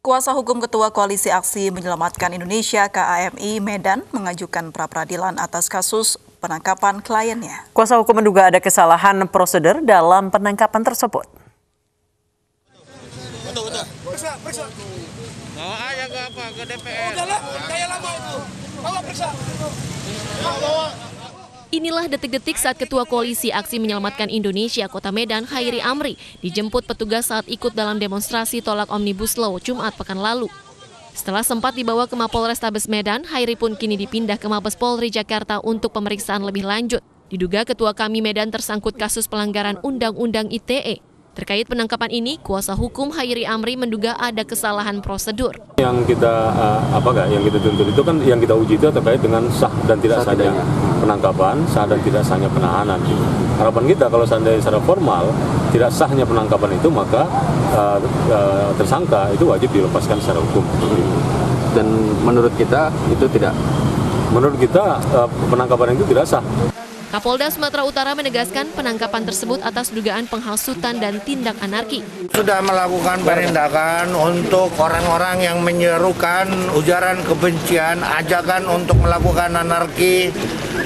Kuasa hukum Ketua Koalisi Aksi Menyelamatkan Indonesia (KAMI) Medan mengajukan pra-peradilan atas kasus penangkapan kliennya. Kuasa hukum menduga ada kesalahan prosedur dalam penangkapan tersebut. Periksa. Bawa aja ke DPR. Udahlah, kayak lama itu. Bawa periksa. Inilah detik-detik saat Ketua Koalisi Aksi Menyelamatkan Indonesia Kota Medan, Khairi Amri, dijemput petugas saat ikut dalam demonstrasi tolak Omnibus Law Jumat pekan lalu. Setelah sempat dibawa ke Mapolrestabes Medan, Khairi pun kini dipindah ke Mabes Polri Jakarta untuk pemeriksaan lebih lanjut. Diduga Ketua KAMI Medan tersangkut kasus pelanggaran Undang-Undang ITE. Terkait penangkapan ini, kuasa hukum Khairi Amri menduga ada kesalahan prosedur. Yang kita tuntut itu kan yang kita uji itu terkait dengan sah dan tidak sahnya penangkapan, sah dan tidak sahnya penahanan. Harapan kita kalau seandainya secara formal tidak sahnya penangkapan itu, maka tersangka itu wajib dilepaskan secara hukum. Dan menurut kita itu tidak? Menurut kita penangkapan itu tidak sah. Kapolda Sumatera Utara menegaskan penangkapan tersebut atas dugaan penghasutan dan tindak anarki. Sudah melakukan penindakan untuk orang-orang yang menyerukan ujaran kebencian, ajakan untuk melakukan anarki,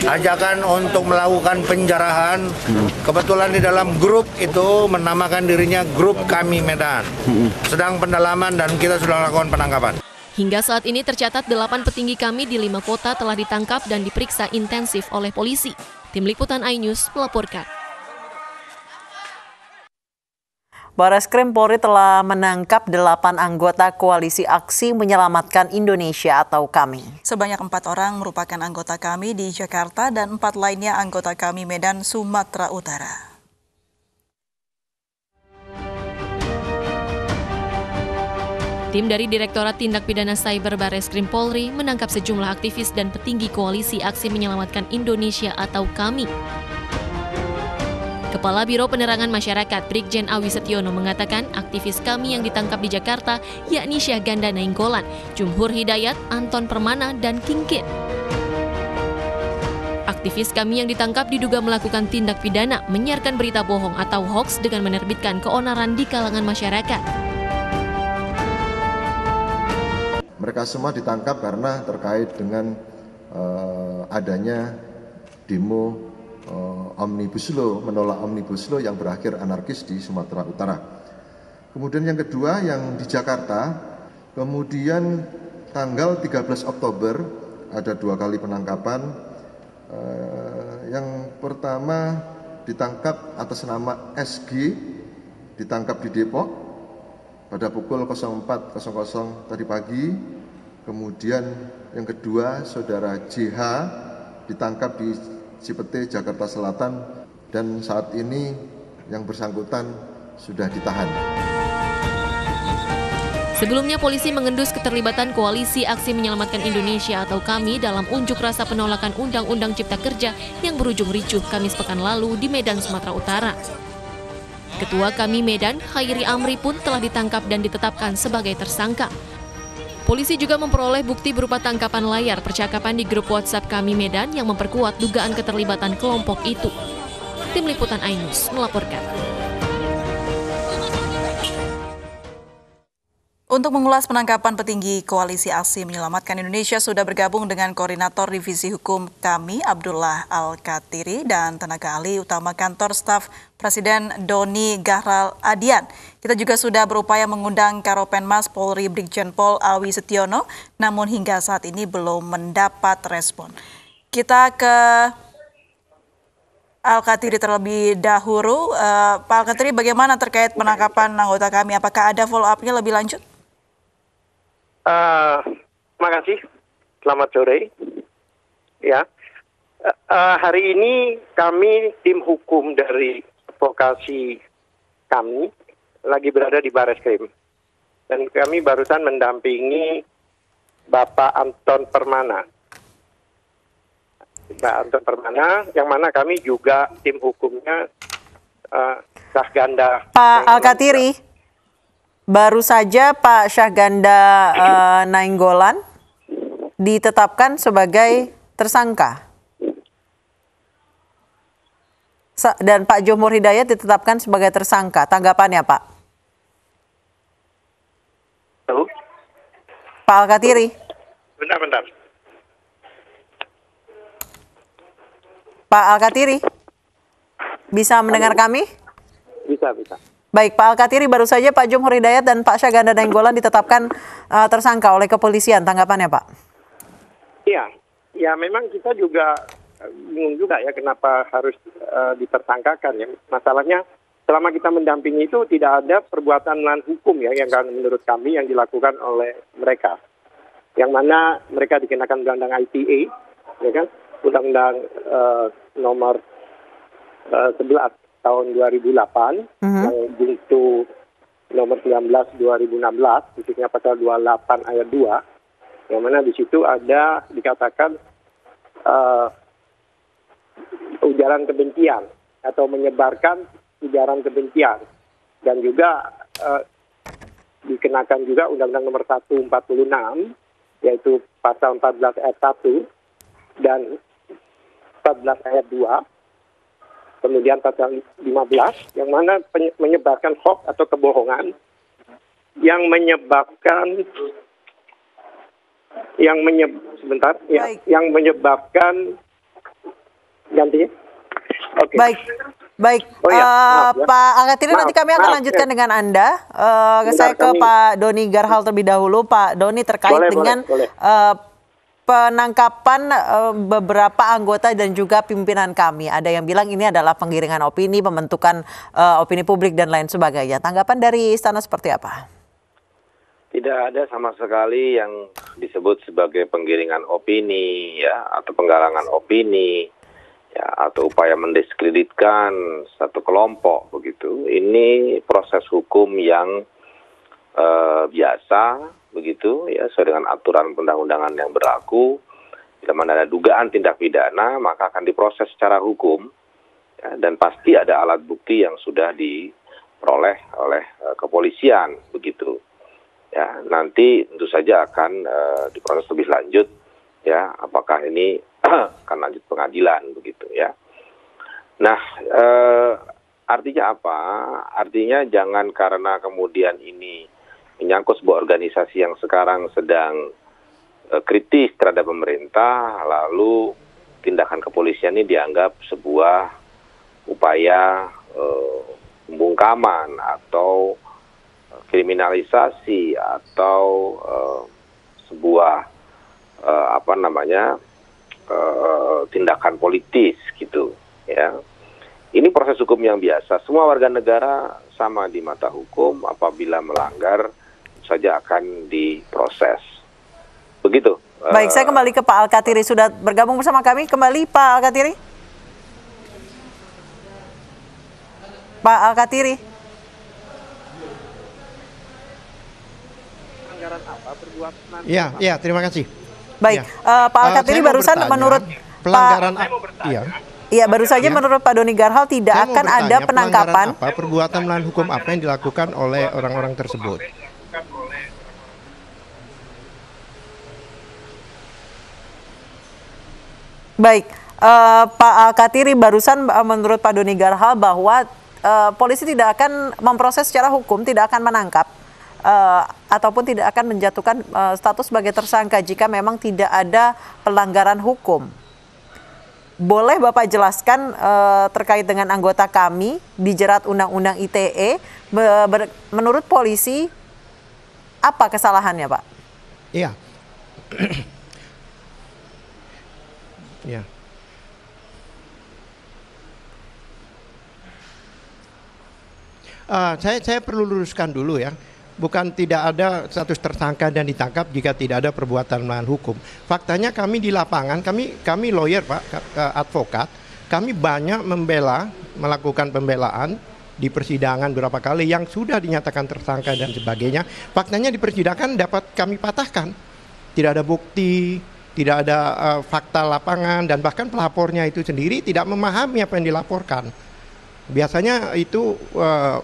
ajakan untuk melakukan penjarahan. Kebetulan di dalam grup itu menamakan dirinya Grup Kami Medan. Sedang pendalaman dan kita sudah melakukan penangkapan. Hingga saat ini tercatat 8 petinggi KAMI di 5 kota telah ditangkap dan diperiksa intensif oleh polisi. Tim Liputan iNews melaporkan. Bareskrim Polri telah menangkap 8 anggota Koalisi Aksi Menyelamatkan Indonesia atau KAMI. Sebanyak 4 orang merupakan anggota KAMI di Jakarta dan 4 lainnya anggota KAMI Medan, Sumatera Utara. Tim dari Direktorat Tindak Pidana Cyber Bareskrim Polri menangkap sejumlah aktivis dan petinggi Koalisi Aksi Menyelamatkan Indonesia atau KAMI. Kepala Biro Penerangan Masyarakat Brigjen Awi Setiono mengatakan aktivis KAMI yang ditangkap di Jakarta yakni Syahganda Nainggolan, Jumhur Hidayat, Anton Permana, dan Kingkit. Aktivis KAMI yang ditangkap diduga melakukan tindak pidana menyiarkan berita bohong atau hoaks dengan menerbitkan keonaran di kalangan masyarakat. Mereka semua ditangkap karena terkait dengan adanya demo Omnibus Law, menolak Omnibus Law yang berakhir anarkis di Sumatera Utara. Kemudian yang kedua yang di Jakarta, kemudian tanggal 13 Oktober ada 2 kali penangkapan. Yang pertama ditangkap atas nama SG, ditangkap di Depok pada pukul 04.00 tadi pagi. Kemudian yang kedua saudara JH ditangkap di Cipete, Jakarta Selatan, dan saat ini yang bersangkutan sudah ditahan. Sebelumnya polisi mengendus keterlibatan Koalisi Aksi Menyelamatkan Indonesia atau KAMI dalam unjuk rasa penolakan Undang-Undang Cipta Kerja yang berujung ricuh Kamis pekan lalu di Medan, Sumatera Utara. Ketua KAMI Medan, Khairi Amri pun telah ditangkap dan ditetapkan sebagai tersangka. Polisi juga memperoleh bukti berupa tangkapan layar percakapan di grup WhatsApp KAMI Medan yang memperkuat dugaan keterlibatan kelompok itu. Tim Liputan iNews melaporkan. Untuk mengulas penangkapan petinggi Koalisi Aksi Menyelamatkan Indonesia sudah bergabung dengan Koordinator Divisi Hukum KAMI Abdullah Al-Katiri dan tenaga ahli utama Kantor Staf Presiden Doni Gahral Adian. Kita juga sudah berupaya mengundang Karopenmas Polri Brigjen Pol Awi Setiono, namun hingga saat ini belum mendapat respon. Kita ke Al-Katiri terlebih dahulu. Pak Al-Katiri, bagaimana terkait penangkapan anggota KAMI? Apakah ada follow up-nya lebih lanjut? Terima kasih. Selamat sore. Ya, hari ini kami tim hukum dari advokasi kami lagi berada di Bareskrim dan kami barusan mendampingi Bapak Anton Permana. Pak Anton Permana, yang mana kami juga tim hukumnya Syahganda. Pak Al-Katiri. Baru saja Pak Syahganda Nainggolan ditetapkan sebagai tersangka. Dan Pak Jumhur Hidayat ditetapkan sebagai tersangka. Tanggapannya, Pak? Halo? Pak Alkatiri. Bentar. Pak Alkatiri, bisa mendengar kami? Bisa. Baik, Pak Alkatiri, baru saja Pak Jumhur Hidayat dan Pak Syahganda Nainggolan ditetapkan tersangka oleh kepolisian. Tanggapannya, Pak? Iya, ya memang kita juga bingung juga ya kenapa harus ditersangkakan ya. Masalahnya selama kita mendampingi itu tidak ada perbuatan melawan hukum ya yang menurut kami yang dilakukan oleh mereka. Yang mana mereka dikenakan undang-undang ITE, ya kan? Undang-undang nomor 11 tahun 2008 yang junto nomor 19 2016, khususnya pasal 28 ayat 2, yang mana di situ ada dikatakan ujaran kebencian atau menyebarkan ujaran kebencian, dan juga dikenakan juga Undang-Undang nomor 146 yaitu pasal 14 ayat 1 dan 14 ayat 2, kemudian pasal 15 yang mana menyebarkan hoax atau kebohongan yang menyebabkan gantinya. Oke. Baik. Pak Alkatiri, nanti kami akan lanjutkan dengan Anda. Saya ke Pak Doni Garhal terlebih dahulu. Pak Doni, terkait dengan penangkapan beberapa anggota dan juga pimpinan kami. Ada yang bilang ini adalah penggiringan opini, pembentukan opini publik dan lain sebagainya. Tanggapan dari Istana seperti apa? Tidak ada sama sekali yang disebut sebagai penggiringan opini ya, atau penggalangan opini ya, atau upaya mendiskreditkan satu kelompok begitu. Ini proses hukum yang biasa begitu ya, sesuai dengan aturan perundang-undangan yang berlaku. Bila mana ada dugaan tindak pidana, maka akan diproses secara hukum ya, dan pasti ada alat bukti yang sudah diperoleh oleh kepolisian begitu. Ya, nanti tentu saja akan diproses lebih lanjut ya, apakah ini akan lanjut pengadilan begitu ya. Nah, artinya apa? Artinya jangan karena kemudian ini menyangkut sebuah organisasi yang sekarang sedang kritis terhadap pemerintah, lalu tindakan kepolisian ini dianggap sebuah upaya pembungkaman atau kriminalisasi atau sebuah tindakan politis gitu ya. Ini proses hukum yang biasa. Semua warga negara sama di mata hukum, apabila melanggar saja akan diproses. Begitu. Baik, saya kembali ke Pak Alkatiri, sudah bergabung bersama kami. Kembali Pak Alkatiri. Pak Alkatiri. Iya, terima kasih. Baik, Pak Alkatiri, barusan menurut pelanggaran Iya, baru saja menurut Pak Doni Garhal tidak akan ada penangkapan. Perbuatan melawan hukum apa yang dilakukan oleh orang-orang tersebut? Baik, Pak Alkatiri, barusan menurut Pak Doni Garhal bahwa polisi tidak akan memproses secara hukum, tidak akan menangkap ataupun tidak akan menjatuhkan status sebagai tersangka jika memang tidak ada pelanggaran hukum. Boleh Bapak jelaskan terkait dengan anggota kami dijerat Undang-Undang ITE, menurut polisi apa kesalahannya, Pak? Iya. Ya. Saya perlu luruskan dulu ya. Bukan tidak ada status tersangka dan ditangkap jika tidak ada perbuatan melawan hukum. Faktanya kami di lapangan, kami lawyer Pak, advokat, kami banyak melakukan pembelaan di persidangan beberapa kali yang sudah dinyatakan tersangka dan sebagainya. Faktanya di persidangan dapat kami patahkan. Tidak ada bukti, tidak ada fakta lapangan, dan bahkan pelapornya itu sendiri tidak memahami apa yang dilaporkan. Biasanya itu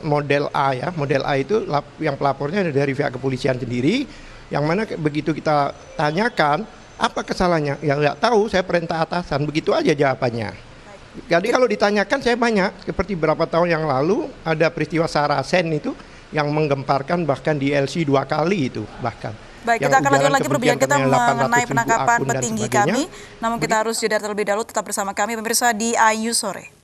model A ya, model A itu yang pelapornya dari pihak kepolisian sendiri, yang mana begitu kita tanyakan apa kesalahannya, ya nggak tahu, saya perintah atasan, begitu aja jawabannya. Jadi kalau ditanyakan saya banyak, seperti beberapa tahun yang lalu ada peristiwa Sarasen itu yang menggemparkan bahkan di LC 2 kali itu bahkan. Baik, kita akan lanjutkan lagi perbincangan kita mengenai penangkapan petinggi kami. Namun kita harus jeda terlebih dahulu, tetap bersama kami pemirsa di Ayu Sore.